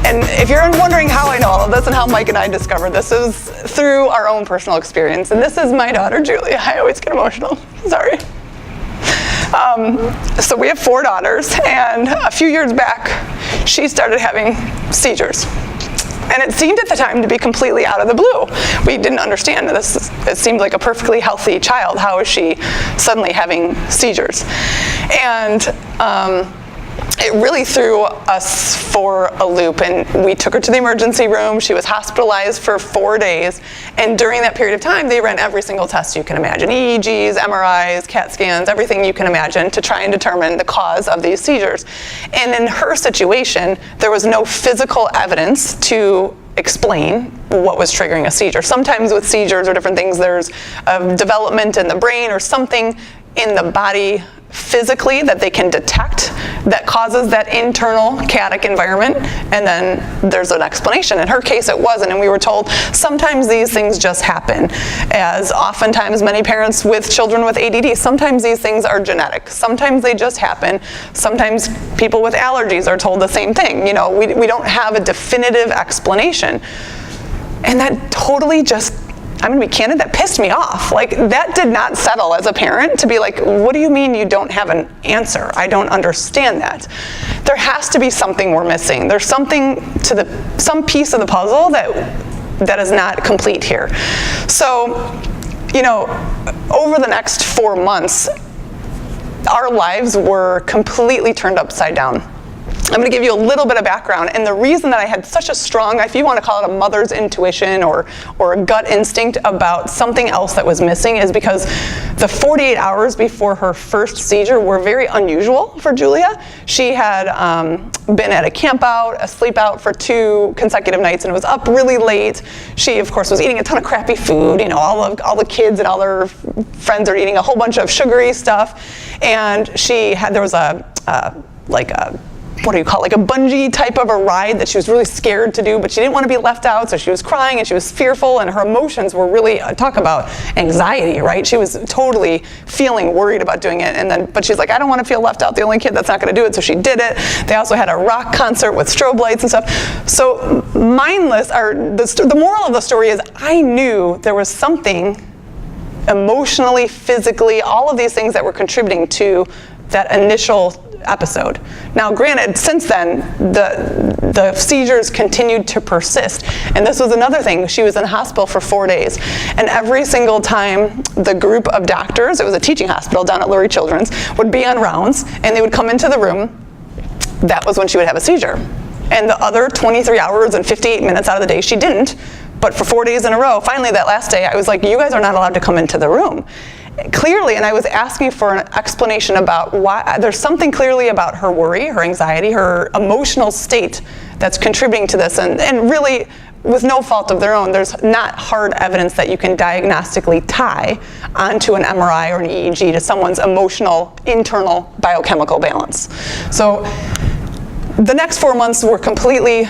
And if you're wondering how I know all of this and how Mike and I discovered this, is through our own personal experience. And this is my daughter, Julia. I always get emotional. Sorry. So we have 4 daughters, and a few years back, she started having seizures. And it seemed at the time to be completely out of the blue. We didn't understand this. It seemed like a perfectly healthy child. How is she suddenly having seizures? And it really threw us for a loop, and we took her to the emergency room. She was hospitalized for 4 days, and during that period of time, they ran every single test you can imagine: EEGs, MRIs, CAT scans, everything you can imagine to try and determine the cause of these seizures. And in her situation, there was no physical evidence to explain what was triggering a seizure. Sometimes with seizures or different things, there's a development in the brain or something in the body physically that they can detect that causes that internal chaotic environment, and then there's an explanation. In her case, it wasn't, and we were told sometimes these things just happen. As oftentimes many parents with children with ADD, sometimes these things are genetic. Sometimes they just happen. Sometimes people with allergies are told the same thing. You know, we don't have a definitive explanation. And that totally just, I'm gonna be candid, that pissed me off. Like, that did not settle as a parent to be like, what do you mean you don't have an answer? I don't understand that. There has to be something we're missing. There's something to some piece of the puzzle that is not complete here. So, you know, over the next 4 months, our lives were completely turned upside down. I'm going to give you a little bit of background, and the reason that I had such a strong, if you want to call it a mother's intuition or a gut instinct about something else that was missing, is because the 48 hours before her first seizure were very unusual for Julia. She had been at a camp out, a sleep out for 2 consecutive nights, and was up really late. She, of course, was eating a ton of crappy food. You know, all the kids and all their friends are eating a whole bunch of sugary stuff, and there was what do you call it, like a bungee type of a ride that she was really scared to do, but she didn't want to be left out, so she was crying and she was fearful, and her emotions were really, talk about anxiety, right? She was totally feeling worried about doing it, but she's like, I don't want to feel left out, the only kid that's not going to do it, so she did it. They also had a rock concert with strobe lights and stuff. So mindless, or the moral of the story is, I knew there was something emotionally, physically, all of these things that were contributing to that initial episode. Now, granted, since then, the seizures continued to persist. And this was another thing. She was in the hospital for 4 days. And every single time the group of doctors, it was a teaching hospital down at Lurie Children's, would be on rounds, and they would come into the room, that was when she would have a seizure. And the other 23 hours and 58 minutes out of the day, she didn't. But for 4 days in a row, finally that last day, I was like, you guys are not allowed to come into the room. Clearly, and I was asking for an explanation about why, there's something clearly about her worry, her anxiety, her emotional state that's contributing to this, and really, with no fault of their own, there's not hard evidence that you can diagnostically tie onto an MRI or an EEG to someone's emotional, internal biochemical balance. So the next 4 months were completely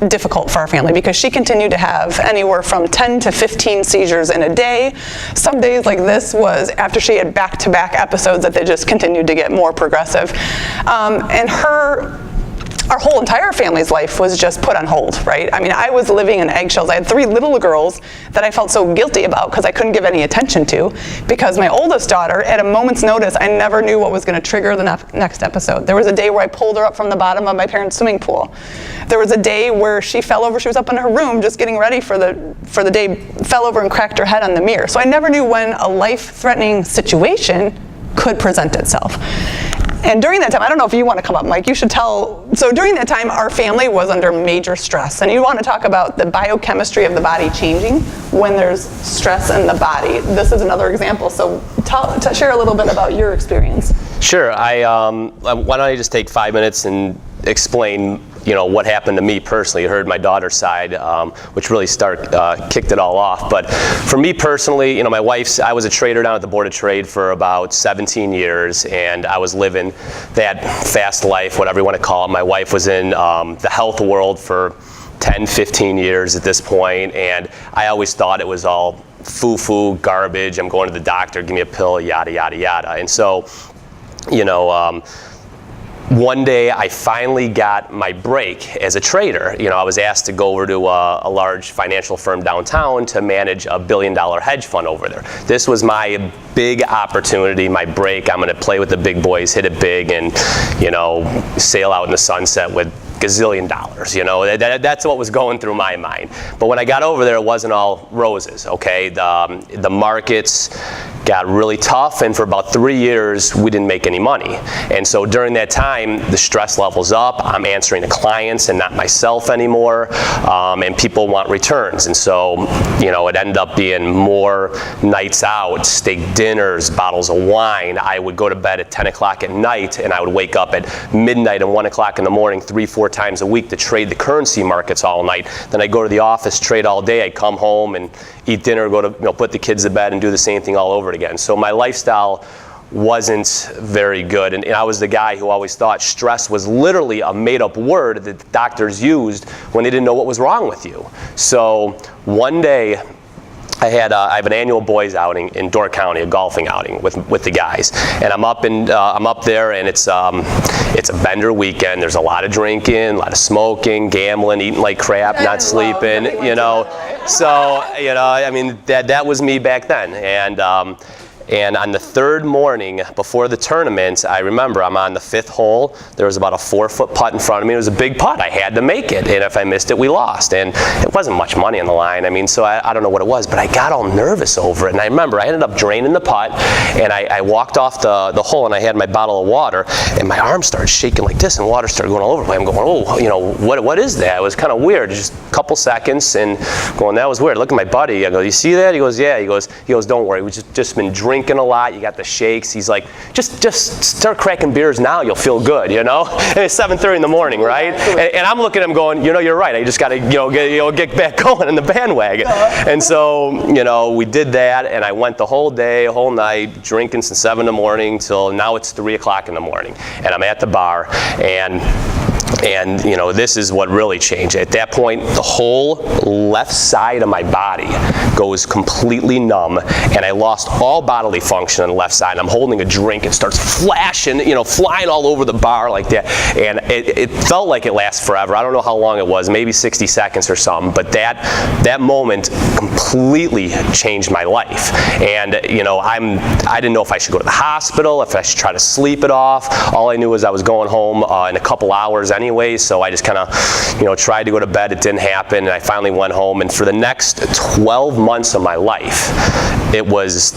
difficult for our family because she continued to have anywhere from 10 to 15 seizures in a day. Some days like this was after she had back-to-back episodes that they just continued to get more progressive. And our whole entire family's life was just put on hold, right? I mean, I was living in eggshells. I had 3 little girls that I felt so guilty about because I couldn't give any attention to, because my oldest daughter, at a moment's notice, I never knew what was going to trigger the next episode. There was a day where I pulled her up from the bottom of my parents' swimming pool. There was a day where she fell over. She was up in her room just getting ready for the day, fell over and cracked her head on the mirror. So I never knew when a life-threatening situation could present itself. And during that time, I don't know if you want to come up, Mike, you should tell. So during that time, our family was under major stress. And you want to talk about the biochemistry of the body changing when there's stress in the body. This is another example. So share a little bit about your experience. Sure. Why don't I just take 5 minutes and explain what happened to me personally. You heard my daughter's side, which really kicked it all off. But for me personally, I was a trader down at the Board of Trade for about 17 years, and I was living that fast life, whatever you want to call it. My wife was in the health world for 10, 15 years at this point, and I always thought it was all foo-foo, garbage. I'm going to the doctor, give me a pill, yada, yada, yada. And so, one day I finally got my break as a trader. You know, I was asked to go over to a large financial firm downtown to manage a $1 billion hedge fund over there. This was my big opportunity, my break. I'm going to play with the big boys, hit it big, and, you know, sail out in the sunset with gazillion dollars, you know, that's what was going through my mind. But when I got over there, it wasn't all roses, okay? The markets got really tough, and for about 3 years, we didn't make any money. And so during that time, the stress level's up. I'm answering the clients and not myself anymore, and people want returns. And so, you know, it ended up being more nights out, steak dinners, bottles of wine. I would go to bed at 10 o'clock at night, and I would wake up at midnight and 1 o'clock in the morning, 3-4 times a week to trade the currency markets all night. Then I'd go to the office, trade all day. I'd come home and eat dinner, go to, you know, put the kids to bed, and do the same thing all over again. So my lifestyle wasn't very good, and I was the guy who always thought stress was literally a made-up word that the doctors used when they didn't know what was wrong with you. So one day, I have an annual boys outing in Door County, a golfing outing with the guys, and I'm up there, and it's a bender weekend. There's a lot of drinking, a lot of smoking, gambling, eating like crap, not sleeping, you know. So, you know, I mean, that was me back then, and on the third morning before the tournament, I remember I'm on the 5th hole. There was about a 4-foot putt in front of me. It was a big putt. I had to make it, and if I missed it, we lost. And it wasn't much money on the line. I mean, so I don't know what it was, but I got all nervous over it. And I remember I ended up draining the putt, and I walked off the hole, and I had my bottle of water, and my arm started shaking like this, and water started going all over me. I'm going, oh, you know, what is that? It was kind of weird. Just a couple seconds, and going, that was weird. Look at my buddy. I go, you see that? He goes, yeah. He goes, don't worry. We've just been drinking a lot. You got the shakes. He's like, just start cracking beers now. You'll feel good, you know. And it's 7:30 in the morning, right? And I'm looking at him going, you know, you're right. I just got to, get back going in the bandwagon. And so, you know, we did that, and I went the whole day, whole night, drinking since 7 in the morning till now it's 3 o'clock in the morning, and I'm at the bar, and you know, this is what really changed. At that point, the whole left side of my body goes completely numb, and I lost all bodily function on the left side. I'm holding a drink, it starts flashing, you know, flying all over the bar like that, and it felt like it lasts forever. I don't know how long it was, maybe 60 seconds or something, but that moment completely changed my life. And you know, I didn't know if I should go to the hospital, if I should try to sleep it off. All I knew was I was going home in a couple hours anyway, so I just kind of, you know, tried to go to bed. It didn't happen, and I finally went home, and for the next 12 months of my life, it was,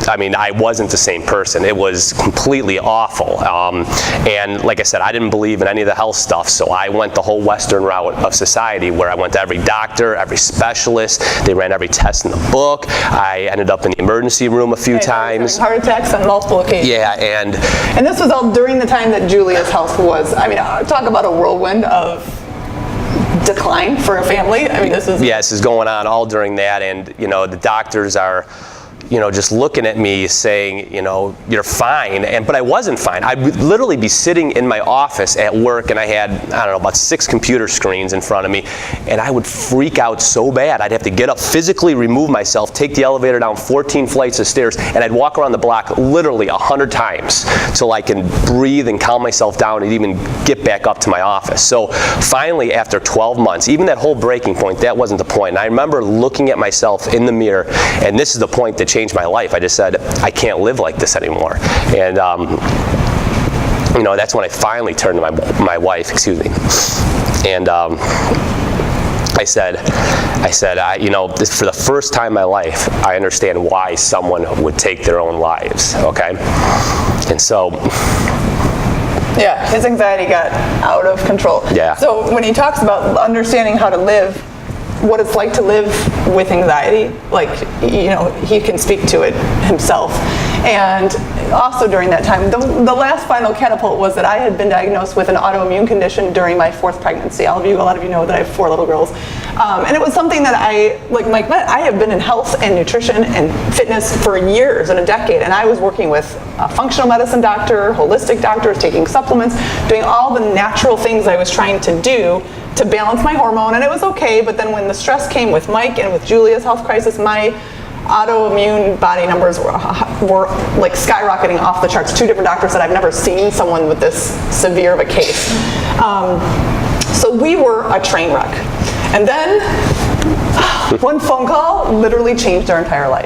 I mean, I wasn't the same person. It was completely awful. And like I said, I didn't believe in any of the health stuff, so I went the whole Western route of society, where I went to every doctor, every specialist. They ran every test in the book. I ended up in the emergency room a few times. Heart attacks on multiple occasions. Yeah, and this was all during the time that Julia's health was, I mean, talk about a whirlwind of decline for a family. I mean, this is going on all during that, and you know, the doctors are, you know, just looking at me saying, you know, you're fine, but I wasn't fine. I'd literally be sitting in my office at work, and I had, I don't know, about 6 computer screens in front of me, and I would freak out so bad. I'd have to get up, physically remove myself, take the elevator down 14 flights of stairs, and I'd walk around the block literally 100 times till I can breathe and calm myself down and even get back up to my office. So finally, after 12 months, even that whole breaking point, that wasn't the point. And I remember looking at myself in the mirror, and this is the point that changed my life. I just said, I can't live like this anymore. And you know, that's when I finally turned to my wife, and I said, you know, this, for the first time in my life, I understand why someone would take their own lives, okay? And so, yeah, his anxiety got out of control. Yeah. So when he talks about understanding how to live, what it's like to live with anxiety, like, you know, he can speak to it himself. And also during that time, the last final catapult was that I had been diagnosed with an autoimmune condition during my 4th pregnancy. A lot of you know that I have 4 little girls. And it was something that like Mike met, I have been in health and nutrition and fitness for years and a decade, and I was working with a functional medicine doctor, holistic doctors, taking supplements, doing all the natural things I was trying to do to balance my hormone, and it was okay. But then when the stress came with Mike and with Julia's health crisis, my autoimmune body numbers were like skyrocketing off the charts. 2 different doctors said, I've never seen someone with this severe of a case. So we were a train wreck. And then one phone call literally changed our entire life.